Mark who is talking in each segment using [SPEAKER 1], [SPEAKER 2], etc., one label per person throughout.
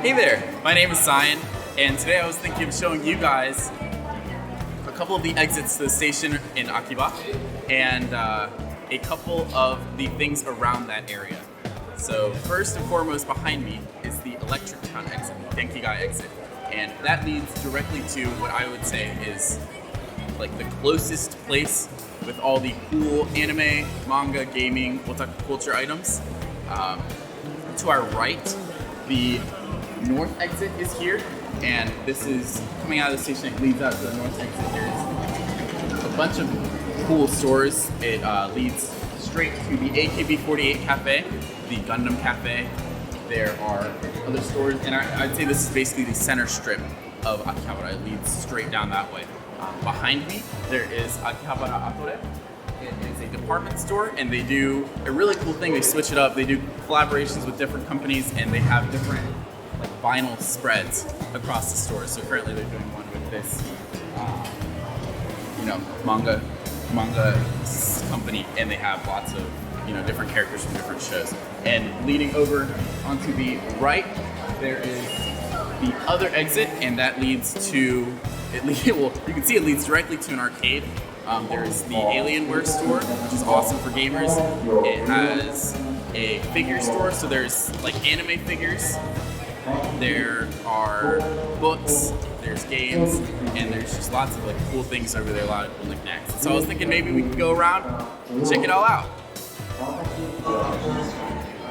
[SPEAKER 1] Hey there, my name is Zion, and today I was thinking of showing you guys a couple of the exits to the station in Akiba, and a couple of the things around that area. So first and foremost behind me is the Electric Town exit, the Denkigai exit, and that leads directly to what I would say is like the closest place with all the cool anime, manga, gaming, otaku culture items. To our right, the north exit is here, and this is coming out of the station. It leads out to the north exit. There's a bunch of cool stores. It leads straight to the AKB48 cafe, the Gundam cafe. There are other stores, and I'd say this is basically the center strip of Akihabara. It leads straight down that way. Behind me, there is Akihabara Atore. It is a department store, and they do a really cool thing. They switch it up. They do collaborations with different companies, and they have different like vinyl spreads across the store. So currently, they're doing one with this, manga company, and they have lots of different characters from different shows. And leading over onto the right, there is the other exit, and that leads to you can see it leads directly to an arcade. There's the Alienware store, which is awesome for gamers. It has a figure store, so there's like anime figures. There are books, there's games, and there's just lots of like cool things over there, a lot of cool knickknacks. So I was thinking maybe we could go around and check it all out.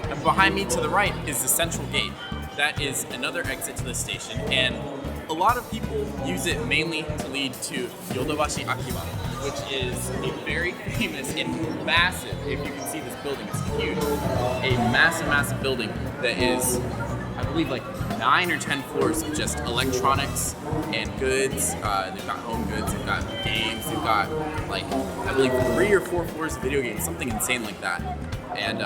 [SPEAKER 1] And behind me to the right is the central gate. That is another exit to the station, and a lot of people use it mainly to lead to Yodobashi Akiba, which is a very famous and massive, if you can see this building, it's huge, a massive building that is, I believe, like 9 or 10 floors of just electronics and goods. They've got home goods, they've got games, they've got like, I believe 3 or 4 floors of video games, something insane like that. And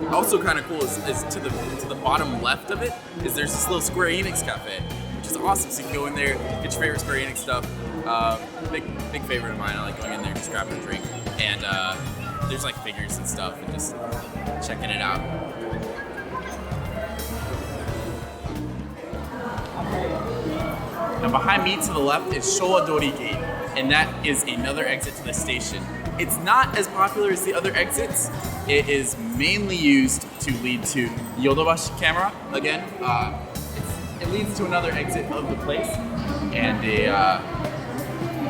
[SPEAKER 1] also kind of cool is to the bottom left of it is there's this little Square Enix cafe, which is awesome. So you can go in there, get your favorite Square Enix stuff. Big favorite of mine. I like going in there, just grabbing a drink, and there's like figures and stuff, and just checking it out. Now behind me to the left is Showa-dorigate, and that is another exit to the station. It's not as popular as the other exits. It is mainly used to lead to Yodobashi Camera again. It leads to another exit of the place, and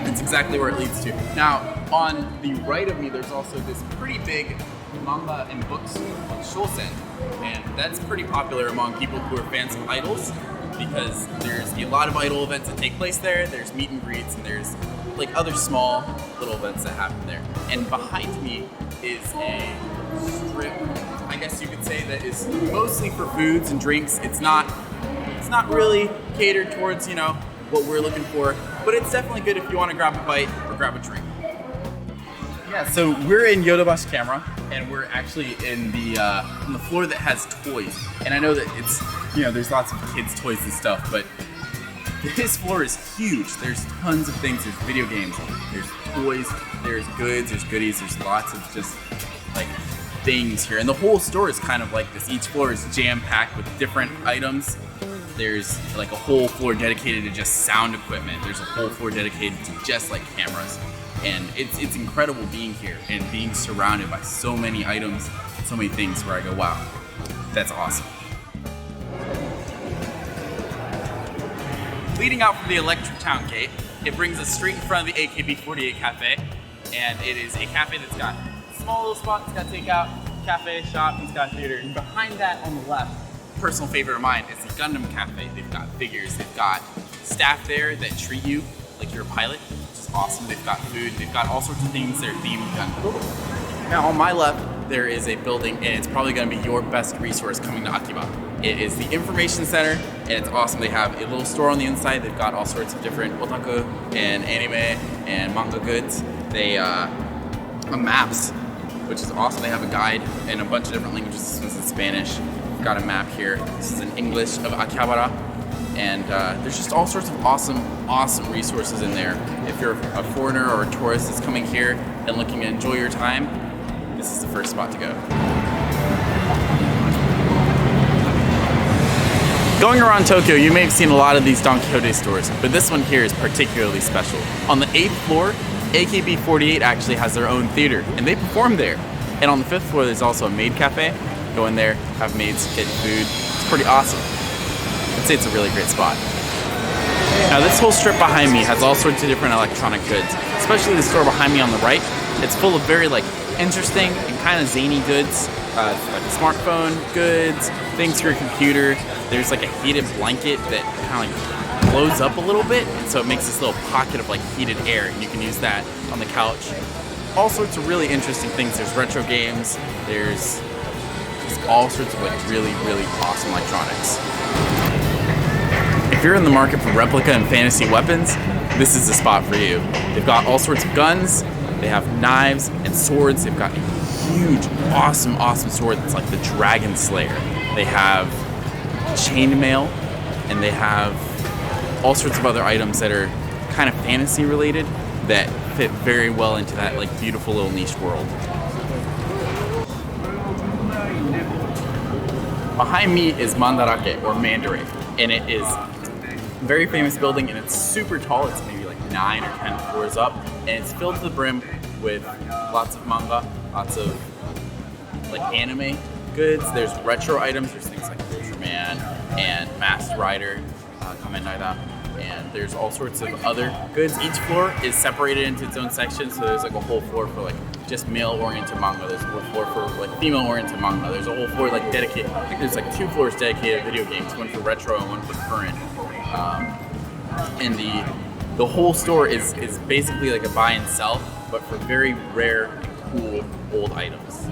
[SPEAKER 1] that's exactly where it leads to. Now, on the right of me, there's also this pretty big manga and book store called SHOSEN, and that's pretty popular among people who are fans of idols, because there's a lot of idol events that take place there. There's meet and greets, and there's like other small little events that happen there. And behind me is a strip, I guess you could say, that is mostly for foods and drinks. It's not really catered towards, what we're looking for, but it's definitely good if you want to grab a bite or grab a drink. Yeah, so we're in Yodobashi Camera, and we're actually in the floor that has toys. And I know that it's, there's lots of kids' toys and stuff, but this floor is huge. There's tons of things. There's video games, there's toys, there's goods, there's goodies, there's lots of just like things here. And the whole store is kind of like this. Each floor is jam-packed with different items. There's like a whole floor dedicated to just sound equipment. There's a whole floor dedicated to just like cameras. And it's incredible being here and being surrounded by so many items, so many things where I go, wow, that's awesome. Leading out from the Electric Town gate, it brings us straight in front of the AKB48 cafe. And it is a cafe that's got a small little spot, it's got takeout, cafe, shop, it's got theater. And behind that on the left, personal favorite of mine is the Gundam cafe. They've got figures, they've got staff there that treat you like you're a pilot, which is awesome. They've got food, they've got all sorts of things that are themed Gundam. Now on my left, there is a building, and it's probably going to be your best resource coming to Akiba. It is the information center, and it's awesome. They have a little store on the inside. They've got all sorts of different otaku and anime and manga goods. They maps, which is awesome. They have a guide in a bunch of different languages. This one's in Spanish. We've got a map here. This is in English of Akihabara. And there's just all sorts of awesome resources in there. If you're a foreigner or a tourist that's coming here and looking to enjoy your time, this is the first spot to go. Going around Tokyo, you may have seen a lot of these Don Quijote stores, but this one here is particularly special. On the 8th floor, AKB48 actually has their own theater, and they perform there. And on the 5th floor, there's also a maid cafe. Go in there, have maids get food. It's pretty awesome. I'd say it's a really great spot. Now this whole strip behind me has all sorts of different electronic goods, especially the store behind me on the right. It's full of very interesting and kind of zany goods, like smartphone goods, things for your computer. There's like a heated blanket that kind of blows up a little bit, so it makes this little pocket of heated air, and you can use that on the couch. All sorts of really interesting things. There's retro games. There's all sorts of really awesome electronics. If you're in the market for replica and fantasy weapons, this is the spot for you. They've got all sorts of guns, they have knives and swords. They've got a huge, awesome sword that's like the Dragon Slayer. They have chainmail, and they have all sorts of other items that are kind of fantasy related that fit very well into that beautiful little niche world. Behind me is Mandarake, or Mandarake, and it is a very famous building, and it's super tall. It's maybe 9 or 10 floors up, and it's filled to the brim with lots of manga, lots of anime goods. There's retro items. There's things like Ultraman and Masked Rider, Kamen Rider, and there's all sorts of other goods. Each floor is separated into its own section, so there's a whole floor for just male-oriented manga. There's a whole floor for female-oriented manga. There's a whole floor dedicated. I think there's 2 floors dedicated to video games, one for retro and one for current. And the whole store is basically a buy and sell, but for very rare, cool, old items.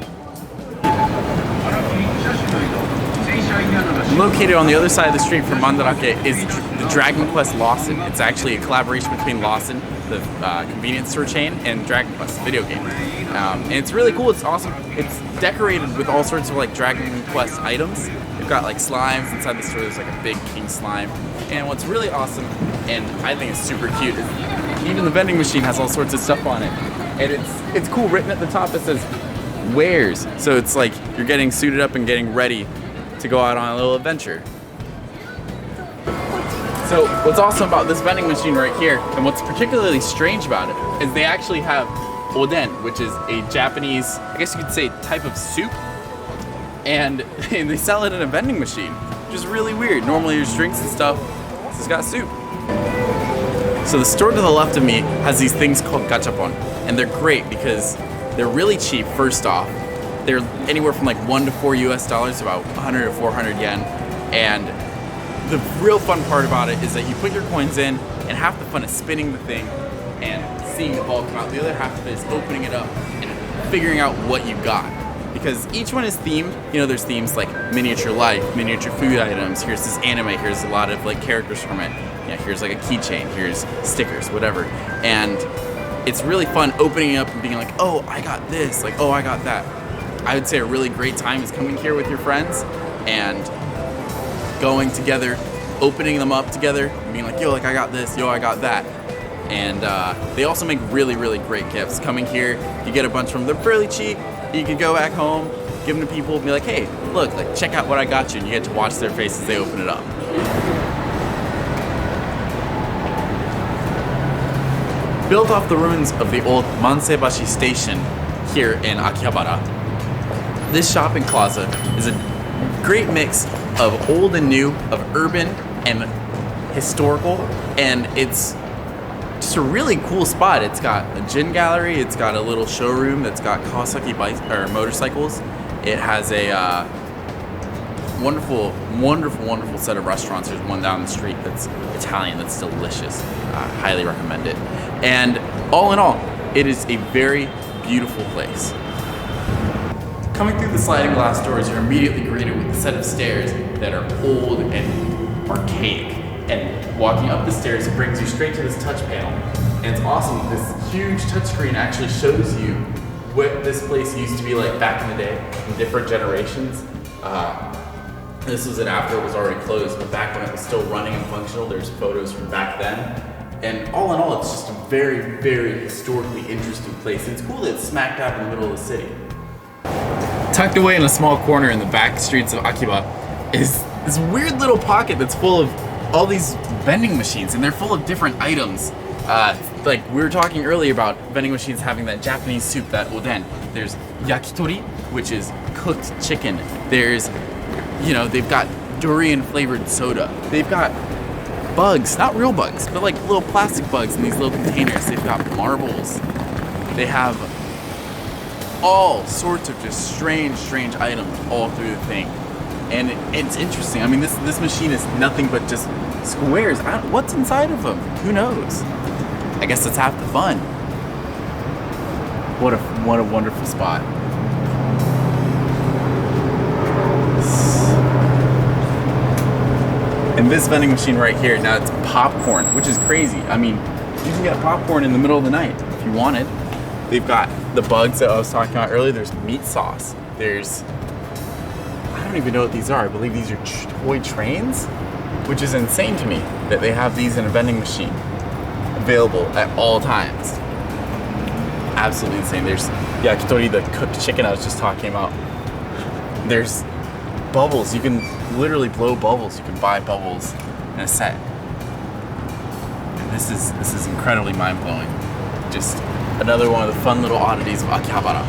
[SPEAKER 1] Located on the other side of the street from Mandarake is the Dragon Quest Lawson. It's actually a collaboration between Lawson, the convenience store chain, and Dragon Quest, the video game. And it's really cool, it's awesome. It's decorated with all sorts of Dragon Quest items. They've got slimes inside the store. There's a big king slime. And what's really awesome, and I think it's super cute, is even the vending machine has all sorts of stuff on it. And it's cool. Written at the top, it says "Wares," so it's you're getting suited up and getting ready to go out on a little adventure. So what's awesome about this vending machine right here, and what's particularly strange about it, is they actually have Oden, which is a Japanese, I guess you could say, type of soup, and they sell it in a vending machine, which is really weird. Normally there's drinks and stuff. This has got soup. So the store to the left of me has these things called Gachapon, and they're great because they're really cheap. First off, they're anywhere from $1 to $4 US, about 100 to 400 yen. And the real fun part about it is that you put your coins in, and half the fun is spinning the thing and seeing the ball come out. The other half of it is opening it up and figuring out what you got. Because each one is themed. There's themes like miniature life, miniature food items. Here's this anime. Here's a lot of characters from it. Here's a keychain. Here's stickers, whatever. And it's really fun opening it up and being oh, I got this. Oh, I got that. I would say a really great time is coming here with your friends and going together, opening them up together, and being yo, I got this. Yo, I got that. And they also make really great gifts. Coming here, you get a bunch from them. They're fairly cheap. You can go back home, give them to people, and be hey, look, check out what I got you, and you get to watch their faces as they open it up. Built off the ruins of the old Manseibashi Station here in Akihabara, this shopping plaza is a great mix of old and new, of urban and historical, and it's just a really cool spot. It's got a gin gallery, it's got a little showroom that's got Kawasaki motorcycles. It has a wonderful set of restaurants. There's one down the street that's Italian that's delicious. Highly recommend it. And all in all, it is a very beautiful place. Coming through the sliding glass doors, you're immediately greeted with a set of stairs that are old and archaic. And walking up the stairs, it brings you straight to this touch panel. And it's awesome. This huge touchscreen actually shows you what this place used to be like back in the day, in different generations. This was it after it was already closed, but back when it was still running and functional, there's photos from back then. And all in all, it's just a very historically interesting place. And it's cool that it's smack dab in the middle of the city. Tucked away in a small corner in the back streets of Akiba is this weird little pocket that's full of all these vending machines, and they're full of different items. Like we were talking earlier about vending machines having that Japanese soup, that Oden. There's yakitori, which is cooked chicken. There's, you know, they've got durian flavored soda. They've got bugs, not real bugs, but like little plastic bugs in these little containers. They've got marbles. They have all sorts of just strange items all through the thing. And it's interesting. I mean, this machine is nothing but just squares. What's inside of them? Who knows? I guess that's half the fun. What a wonderful spot. And this vending machine right here, now it's popcorn, which is crazy. I mean, you can get popcorn in the middle of the night if you wanted. They've got the bugs that I was talking about earlier. There's meat sauce. There's, I don't even know what these are. I believe these are toy trains, which is insane to me that they have these in a vending machine available at all times. Absolutely insane. There's yakitori, the cooked chicken I was just talking about. There's bubbles. You can literally blow bubbles. You can buy bubbles in a set. And this is incredibly mind-blowing. Just another one of the fun little oddities of Akihabara.